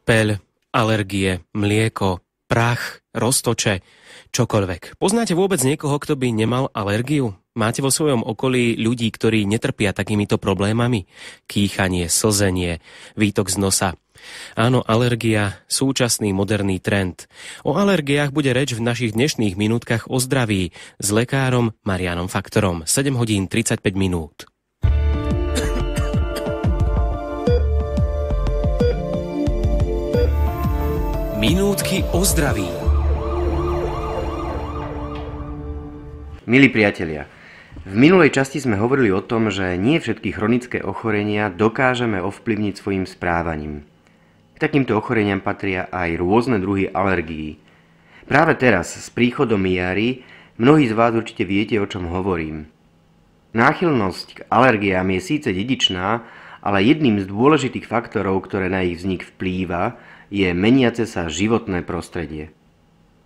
peľ, alergie, mlieko, prach, roztoče, čokoľvek. Poznáte vôbec niekoho, kto by nemal alergiu? Máte vo svojom okolí ľudí, ktorí netrpia takýmito problémami? Kýchanie, slzenie, výtok z nosa. Áno, alergia, súčasný moderný trend. O alergiách bude reč v našich dnešných minútkach o zdraví s lekárom Marianom Faktorom. 7 hodín 35 minút. Minútky o zdraví. Milí priatelia, v minulej časti sme hovorili o tom, že nie všetky chronické ochorenia dokážeme ovplyvniť svojim správaním. K takýmto ochoreniam patria aj rôzne druhy alergií. Práve teraz, s príchodom jary, mnohí z vás určite viete, o čom hovorím. Náchylnosť k alergiám je síce dedičná, ale jedným z dôležitých faktorov, ktoré na ich vznik vplýva, je meniace sa životné prostredie.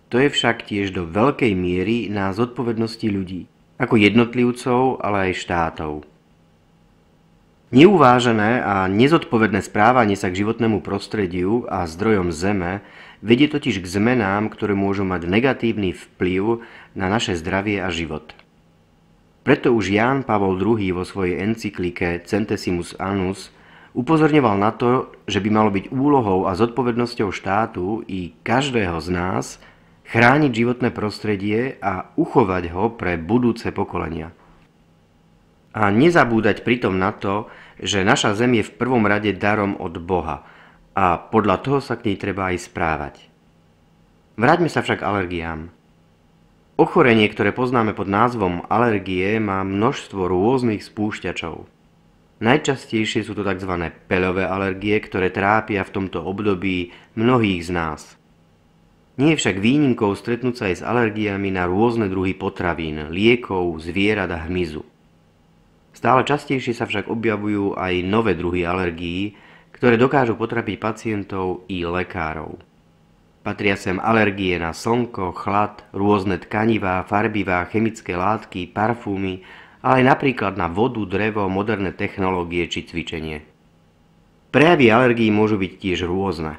To je však tiež do veľkej miery na zodpovednosti ľudí, ako jednotlivcov, ale aj štátov. Neuvážené a nezodpovedné správanie sa k životnému prostrediu a zdrojom Zeme vedie totiž k zmenám, ktoré môžu mať negatívny vplyv na naše zdravie a život. Preto už Ján Pavol II vo svojej encyklike Centesimus Annus upozorňoval na to, že by malo byť úlohou a zodpovednosťou štátu i každého z nás chrániť životné prostredie a uchovať ho pre budúce pokolenia. A nezabúdať pritom na to, že naša Zem je v prvom rade darom od Boha a podľa toho sa k nej treba aj správať. Vráťme sa však k alergiám. Ochorenie, ktoré poznáme pod názvom alergie, má množstvo rôznych spúšťačov. Najčastejšie sú to tzv. Peľové alergie, ktoré trápia v tomto období mnohých z nás. Nie je však výnimkou stretnúť sa aj s alergiami na rôzne druhy potravín, liekov, zvierat a hmyzu. Stále častejšie sa však objavujú aj nové druhy alergií, ktoré dokážu potrapiť pacientov i lekárov. Patria sem alergie na slnko, chlad, rôzne tkanivá, farbivá, chemické látky, parfúmy, ale aj napríklad na vodu, drevo, moderné technológie či cvičenie. Prejavy alergií môžu byť tiež rôzne.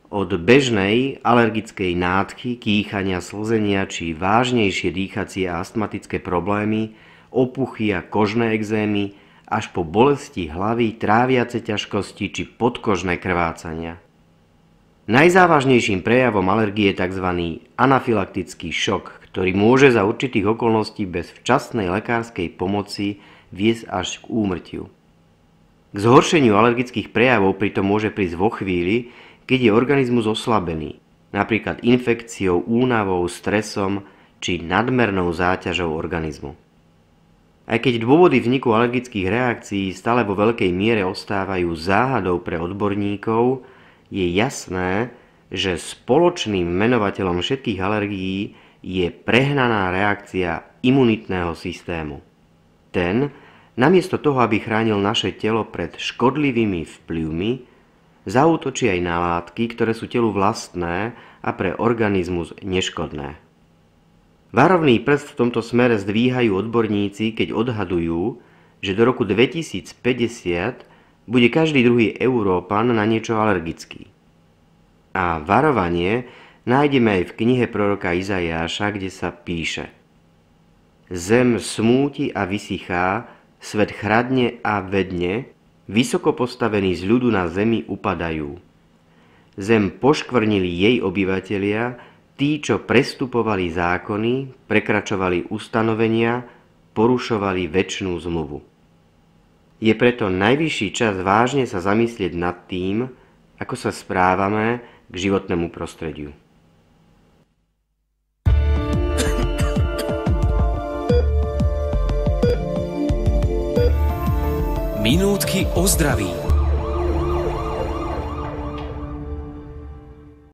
Od bežnej alergickej nádchy, kýchania, slzenia či vážnejšie dýchacie a astmatické problémy, opuchy a kožné ekzémy, až po bolesti hlavy, tráviace ťažkosti či podkožné krvácania. Najzávažnejším prejavom alergie je tzv. Anafylaktický šok, ktorý môže za určitých okolností bez včasnej lekárskej pomoci viesť až k úmrtiu. K zhoršeniu alergických prejavov pritom môže prísť vo chvíli, keď je organizmus oslabený, napríklad infekciou, únavou, stresom či nadmernou záťažou organizmu. Aj keď dôvody vzniku alergických reakcií stále vo veľkej miere ostávajú záhadou pre odborníkov, je jasné, že spoločným menovateľom všetkých alergií je prehnaná reakcia imunitného systému. Ten, namiesto toho, aby chránil naše telo pred škodlivými vplyvmi, zaútočí aj na látky, ktoré sú telu vlastné a pre organizmus neškodné. Varovný prst v tomto smere zdvíhajú odborníci, keď odhadujú, že do roku 2050 bude každý druhý Európan na niečo alergický. A varovanie nájdeme aj v knihe proroka Izaiáša, kde sa píše: Zem smúti a vysychá, svet chradne a vedne, vysoko postavení z ľudu na zemi upadajú. Zem poškvrnili jej obyvatelia, tí, čo prestupovali zákony, prekračovali ustanovenia, porušovali večnú zmluvu. Je preto najvyšší čas vážne sa zamyslieť nad tým, ako sa správame k životnému prostrediu. Minútky o zdraví.